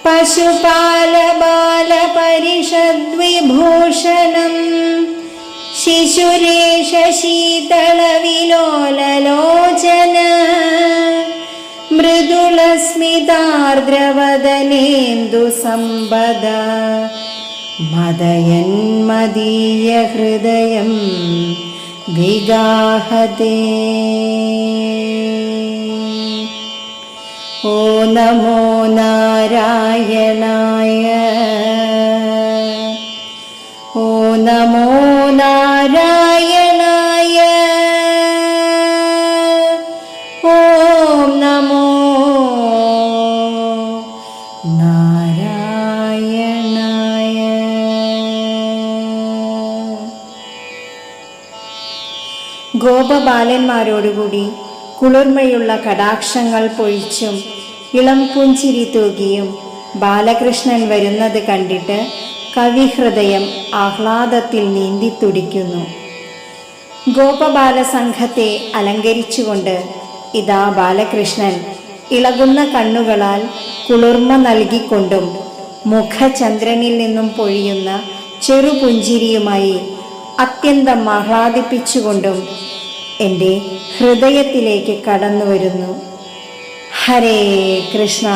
പശുപാലബാലപരിഷദ്വിഭൂഷണം ശിശുരേഷ ശീതളവിലോലലോചന മൃദുലസ്മിതാർദ്രവദനേന്ദു സമ്പദ മദയന്മദീയ ഹൃദയം വിഗാഹതേ. ഓ നമോ നാരായണായ. ഓ നമോ നാരായണായ. ഓം നമോ നാരായണായ. ഗോപബാലന്മാരോടുകൂടി കുളിർമയുള്ള കടാക്ഷങ്ങൾ പൊഴിച്ചും ഇളം പുഞ്ചിരി തൂകിയും ബാലകൃഷ്ണൻ വരുന്നത് കണ്ടിട്ട് കവിഹൃദയം ആഹ്ലാദത്തിൽ നീന്തിത്തുടിക്കുന്നു. ഗോപബാല സംഘത്തെ അലങ്കരിച്ചുകൊണ്ട് ഇതാ ബാലകൃഷ്ണൻ ഇളകുന്ന കണ്ണുകളാൽ കുളിർമ നൽകിക്കൊണ്ടും മുഖചന്ദ്രനിൽ നിന്നും പൊഴിയുന്ന ചെറുപുഞ്ചിരിയുമായി അത്യന്തം ആഹ്ലാദിപ്പിച്ചുകൊണ്ടും എൻ്റെ ഹൃദയത്തിലേക്ക് കടന്നു വരുന്നു. ഹരേ കൃഷ്ണ.